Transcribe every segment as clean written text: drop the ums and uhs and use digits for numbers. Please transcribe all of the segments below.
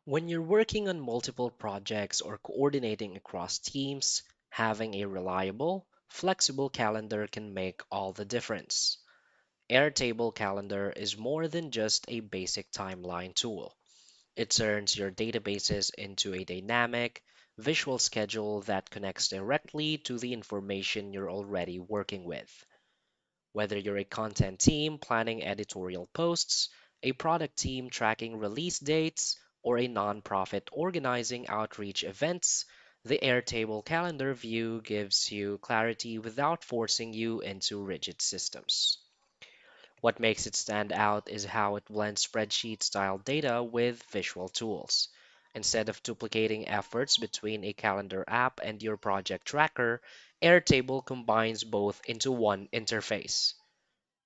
When you're working on multiple projects or coordinating across teams, having a reliable, flexible calendar can make all the difference. Airtable Calendar is more than just a basic timeline tool. It turns your databases into a dynamic, visual schedule that connects directly to the information you're already working with. Whether you're a content team planning editorial posts, a product team tracking release dates, or a nonprofit organizing outreach events, the Airtable calendar view gives you clarity without forcing you into rigid systems. What makes it stand out is how it blends spreadsheet style data with visual tools. Instead of duplicating efforts between a calendar app and your project tracker, Airtable combines both into one interface.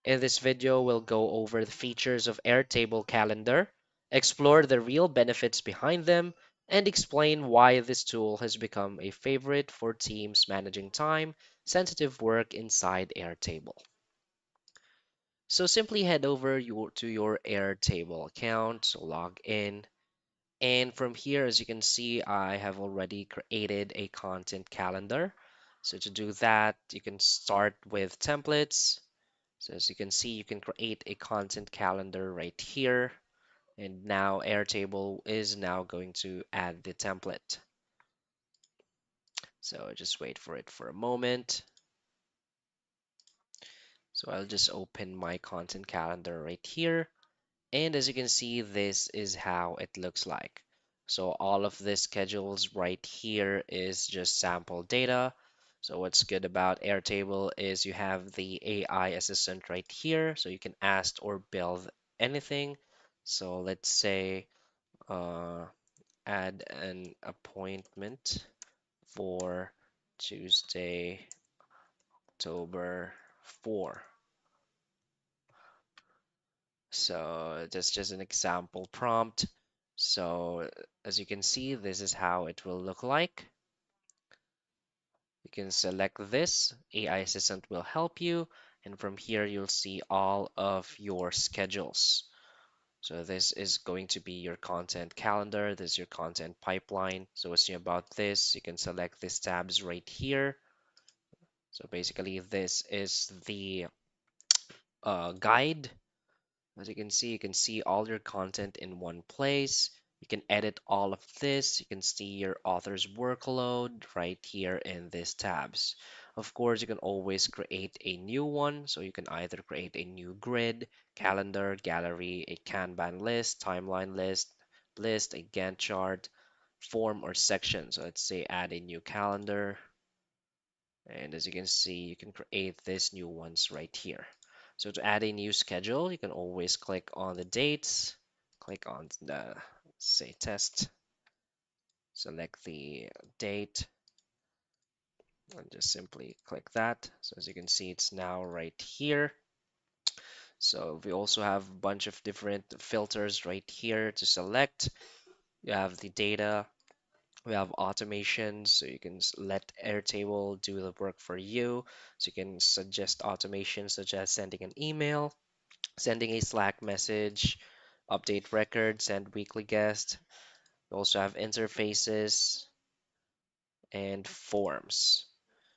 In this video, we'll go over the features of Airtable Calendar, explore the real benefits behind them, and explain why this tool has become a favorite for teams managing time-sensitive work inside Airtable. So simply head over to your Airtable account, so log in, and from here, as you can see, I have already created a content calendar. So to do that, you can start with templates. So as you can see, you can create a content calendar right here. And now Airtable is now going to add the template. So just wait for it for a moment. So I'll just open my content calendar right here. And as you can see, this is how it looks like. So all of this schedules right here is just sample data. So what's good about Airtable is you have the AI assistant right here, so you can ask or build anything. So let's say uh, add an appointment for Tuesday, October 4. So that's just an example prompt. So as you can see, this is how it will look like. You can select this, AI Assistant will help you, and from here you'll see all of your schedules. So this is going to be your content calendar, this is your content pipeline. So what's new about this? You can select these tabs right here. So basically this is the guide. As you can see all your content in one place. You can edit all of this. You can see your author's workload right here in these tabs. Of course, you can always create a new one. So you can either create a new grid, calendar, gallery, a Kanban list, timeline list, a Gantt chart, form or section. So let's say add a new calendar. And as you can see, you can create these new ones right here. So to add a new schedule, you can always click on the dates, click on the, say, test, select the date, and just simply click that. So as you can see, it's now right here. So we also have a bunch of different filters right here to select. You have the data, we have automations, so you can let Airtable do the work for you. So you can suggest automations such as sending an email, sending a Slack message, update records, send weekly guests. We also have interfaces and forms.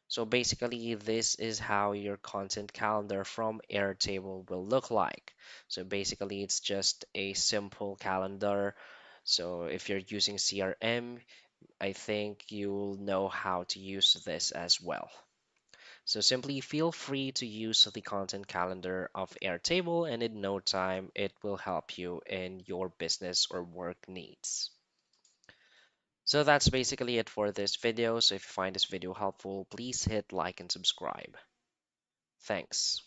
So basically, this is how your content calendar from Airtable will look like. So basically, it's just a simple calendar. So if you're using CRM, I think you'll know how to use this as well. So simply feel free to use the content calendar of Airtable, and in no time it will help you in your business or work needs. So that's basically it for this video. So if you find this video helpful, please hit like and subscribe. Thanks.